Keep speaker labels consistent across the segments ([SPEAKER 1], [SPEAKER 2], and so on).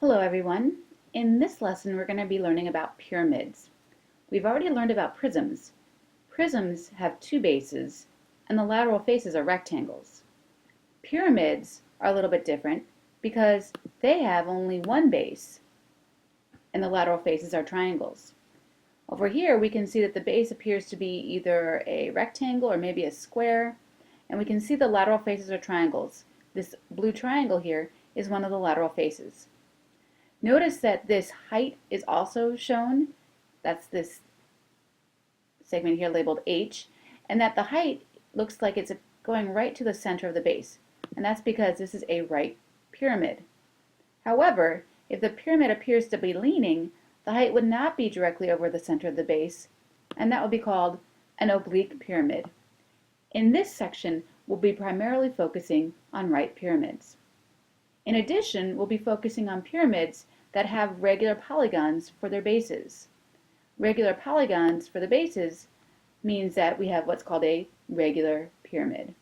[SPEAKER 1] Hello everyone. In this lesson we're going to be learning about pyramids. We've already learned about prisms. Prisms have two bases and the lateral faces are rectangles. Pyramids are a little bit different because they have only one base and the lateral faces are triangles. Over here we can see that the base appears to be either a rectangle or maybe a square, and we can see the lateral faces are triangles. This blue triangle here is one of the lateral faces. Notice that this height is also shown. That's this segment here labeled H, and that the height looks like it's going right to the center of the base, and that's because this is a right pyramid. However, if the pyramid appears to be leaning, the height would not be directly over the center of the base, and that would be called an oblique pyramid. In this section, we'll be primarily focusing on right pyramids. In addition, we'll be focusing on pyramids that have regular polygons for their bases. Regular polygons for the bases means that we have what's called a regular pyramid.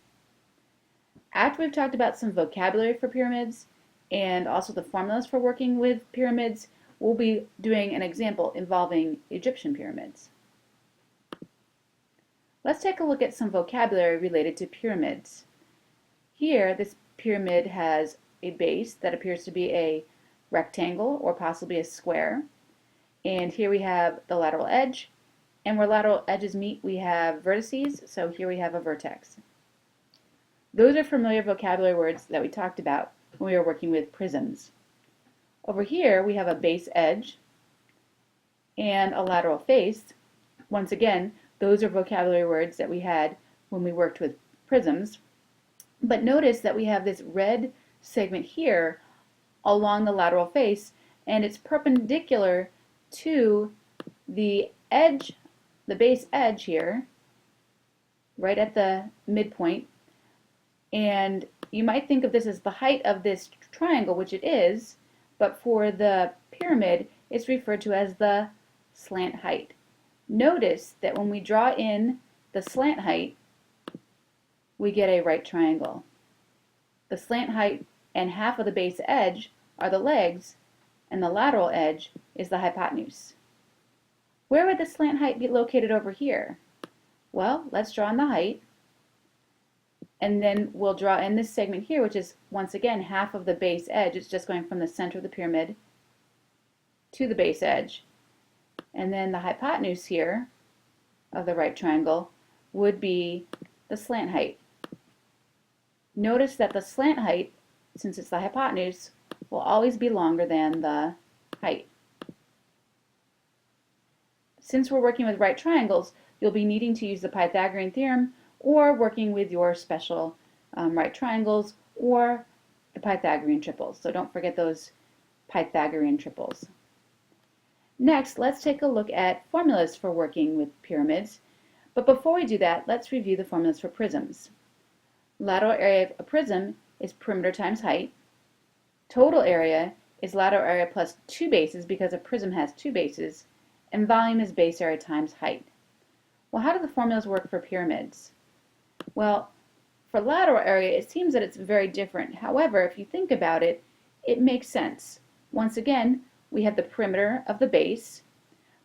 [SPEAKER 1] After we've talked about some vocabulary for pyramids and also the formulas for working with pyramids, we'll be doing an example involving Egyptian pyramids. Let's take a look at some vocabulary related to pyramids. Here, this pyramid has a base that appears to be a rectangle or possibly a square. And here we have the lateral edge. And where lateral edges meet, we have vertices. So here we have a vertex. Those are familiar vocabulary words that we talked about when we were working with prisms. Over here, we have a base edge and a lateral face. Once again, those are vocabulary words that we had when we worked with prisms. But notice that we have this red segment here along the lateral face, and it's perpendicular to the edge, the base edge here, right at the midpoint. And you might think of this as the height of this triangle, which it is, but for the pyramid, it's referred to as the slant height. Notice that when we draw in the slant height, we get a right triangle. The slant height and half of the base edge are the legs, and the lateral edge is the hypotenuse. Where would the slant height be located over here? Well, let's draw in the height, and then we'll draw in this segment here, which is once again half of the base edge. It's just going from the center of the pyramid to the base edge. And then the hypotenuse here of the right triangle would be the slant height. Notice that the slant height, since it's the hypotenuse, will always be longer than the height. Since we're working with right triangles, you'll be needing to use the Pythagorean theorem or working with your special right triangles or the Pythagorean triples. So don't forget those Pythagorean triples. Next, let's take a look at formulas for working with pyramids. But before we do that, let's review the formulas for prisms. Lateral area of a prism is perimeter times height. Total area is lateral area plus two bases because a prism has two bases, and volume is base area times height. Well, how do the formulas work for pyramids? Well, for lateral area, it seems that it's very different. However, if you think about it, it makes sense. Once again, we have the perimeter of the base,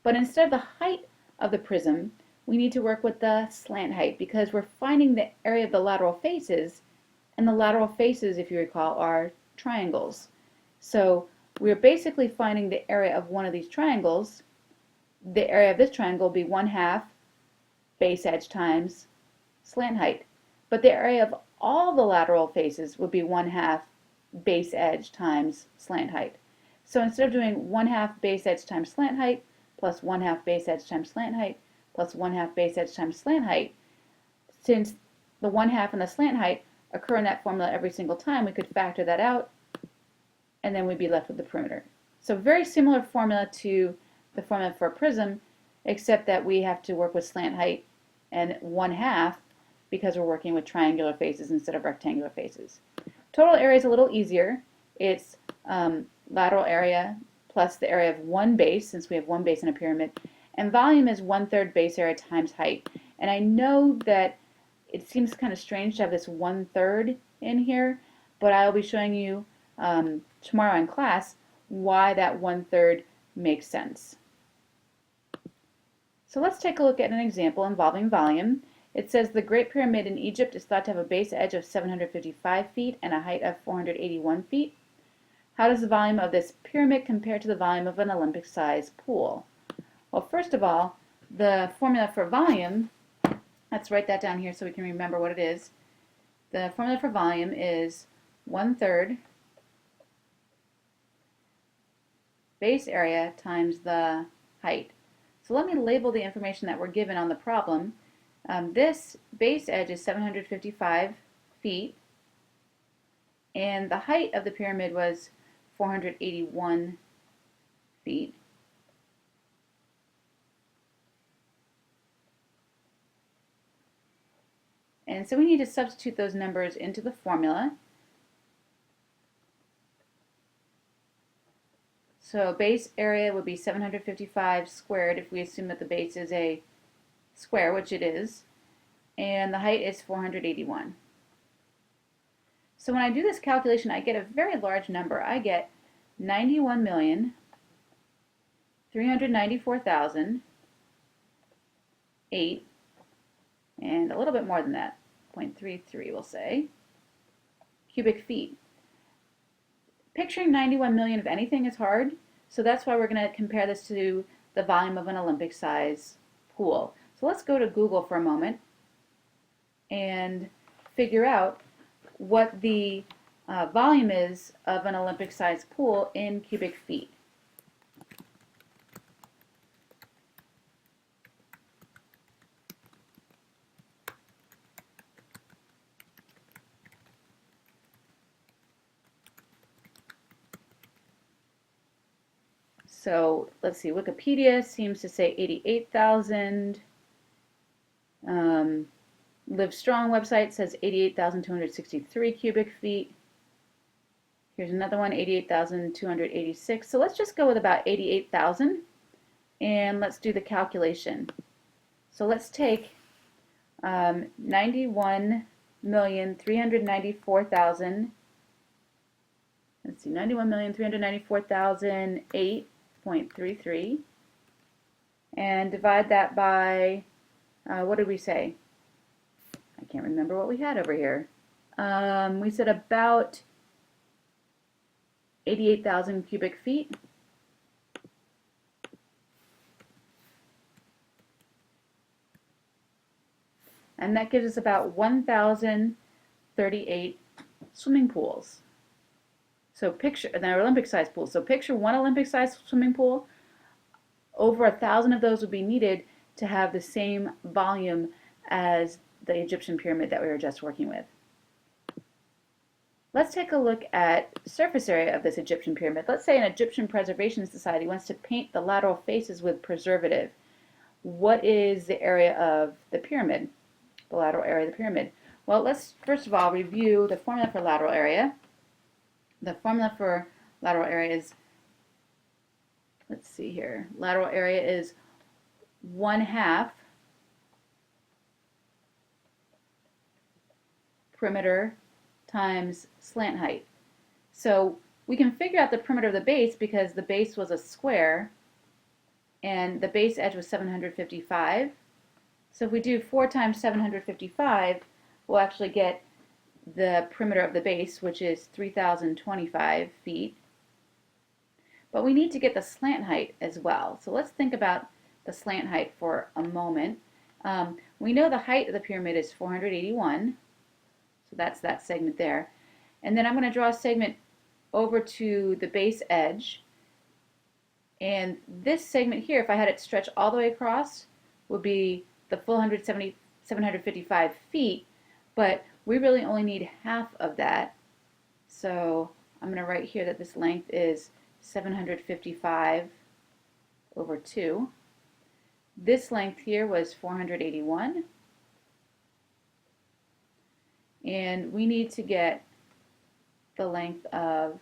[SPEAKER 1] but instead of the height of the prism, we need to work with the slant height because we're finding the area of the lateral faces, and the lateral faces, if you recall, are triangles. So we're basically finding the area of one of these triangles. The area of this triangle will be 1/2 base edge times slant height. But the area of all the lateral faces would be 1/2 base edge times slant height. So instead of doing 1/2 base edge times slant height plus 1/2 base edge times slant height plus 1/2 base edge times slant height, since the 1/2 and the slant height occur in that formula every single time, we could factor that out and then we'd be left with the perimeter. So very similar formula to the formula for a prism, except that we have to work with slant height and 1/2 because we're working with triangular faces instead of rectangular faces. Total area is a little easier. It's lateral area plus the area of one base, since we have one base in a pyramid, and volume is 1/3 base area times height. And I know that it seems kind of strange to have this 1/3 in here, but I'll be showing you tomorrow in class why that 1/3 makes sense. So let's take a look at an example involving volume. It says the Great Pyramid in Egypt is thought to have a base edge of 755 feet and a height of 481 feet. How does the volume of this pyramid compare to the volume of an Olympic-sized pool? Well, first of all, the formula for volume, let's write that down here so we can remember what it is. The formula for volume is 1/3 base area times the height. So let me label the information that we're given on the problem. This base edge is 755 feet, and the height of the pyramid was 481 feet. And so we need to substitute those numbers into the formula. So base area would be 755 squared if we assume that the base is a square, which it is, and the height is 481. So when I do this calculation, I get a very large number. I get 91,394,008, and a little bit more than that, 0.33 we'll say, cubic feet. Picturing 91 million of anything is hard, so that's why we're going to compare this to the volume of an Olympic-size pool. So let's go to Google for a moment and figure out what the volume is of an Olympic-sized pool in cubic feet. So let's see, Wikipedia seems to say 88,000. Livestrong website says 88,263 cubic feet. Here's another one, 88,286. So let's just go with about 88,000 and let's do the calculation. So let's take 91,394,000. Let's see, 91,394,008.33 and divide that by, what did we say? I can't remember what we had over here. We said about 88,000 cubic feet. And that gives us about 1,038 swimming pools. So picture, they're Olympic-sized pools. So picture one Olympic-sized swimming pool. Over 1,000 of those would be needed to have the same volume as the Egyptian pyramid that we were just working with. Let's take a look at surface area of this Egyptian pyramid. Let's say an Egyptian Preservation Society wants to paint the lateral faces with preservative. What is the area of the pyramid, the lateral area of the pyramid? Well, let's first of all review the formula for lateral area. The formula for lateral area is, let's see here, lateral area is 1/2 perimeter times slant height. So we can figure out the perimeter of the base because the base was a square and the base edge was 755. So if we do 4 times 755, we'll actually get the perimeter of the base, which is 3,025 feet. But we need to get the slant height as well. So let's think about the slant height for a moment. We know the height of the pyramid is 481. So that's that segment there. And then I'm going to draw a segment over to the base edge. And this segment here, if I had it stretch all the way across, would be the full 755 feet. But we really only need half of that. So I'm going to write here that this length is 755 over 2. This length here was 481. And we need to get the length of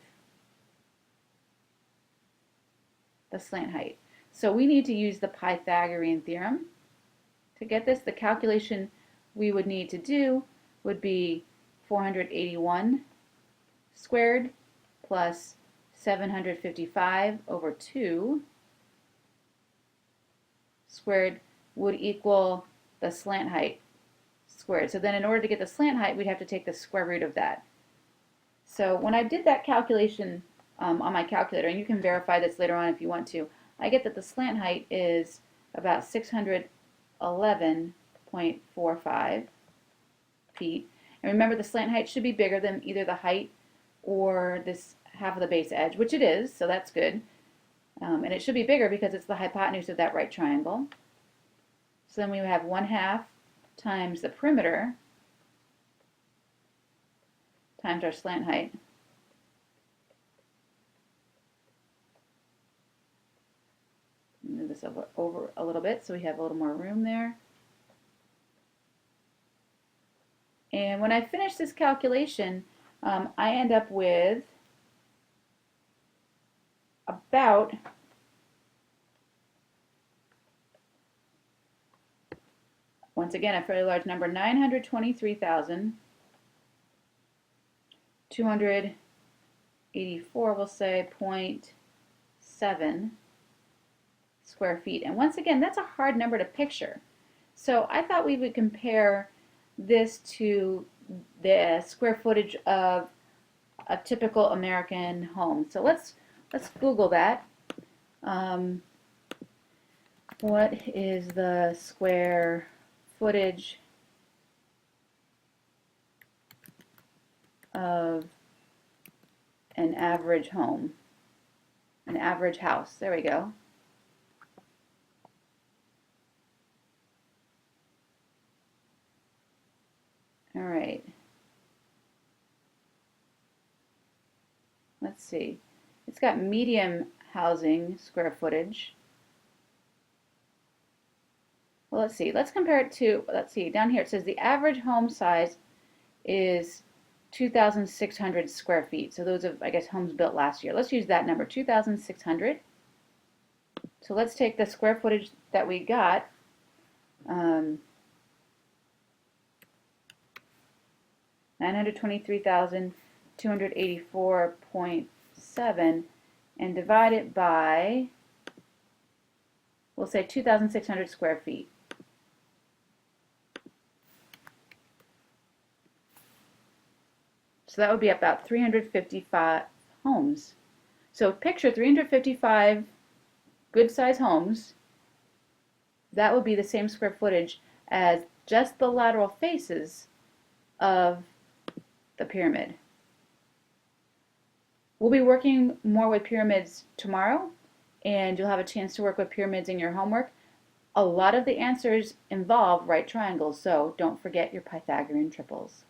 [SPEAKER 1] the slant height. So we need to use the Pythagorean theorem to get this. The calculation we would need to do would be 481 squared plus 755 over 2 squared would equal the slant height squared. So then in order to get the slant height, we'd have to take the square root of that. So when I did that calculation on my calculator, and you can verify this later on if you want to, I get that the slant height is about 611.45 feet. And remember, the slant height should be bigger than either the height or this half of the base edge, which it is, so that's good. And it should be bigger because it's the hypotenuse of that right triangle. So then we have 1/2 times the perimeter times our slant height. Move this over a little bit so we have a little more room there. And when I finish this calculation, I end up with about once again a fairly large number, 923,284, we'll say 0.7 square feet. And once again, that's a hard number to picture. So I thought we would compare this to the square footage of a typical American home. So let's Google that. What is the square footage of an average home, an average house? There we go. All right. Let's see. It's got medium housing square footage. Well, let's see. Let's compare it to, let's see, down here it says the average home size is 2,600 square feet. So those are, I guess, homes built last year. Let's use that number, 2,600. So let's take the square footage that we got. 923,284.7 and divide it by, we'll say 2,600 square feet. So that would be about 355 homes. So picture 355 good-sized homes. That would be the same square footage as just the lateral faces of the pyramid. We'll be working more with pyramids tomorrow, and you'll have a chance to work with pyramids in your homework. A lot of the answers involve right triangles, so don't forget your Pythagorean triples.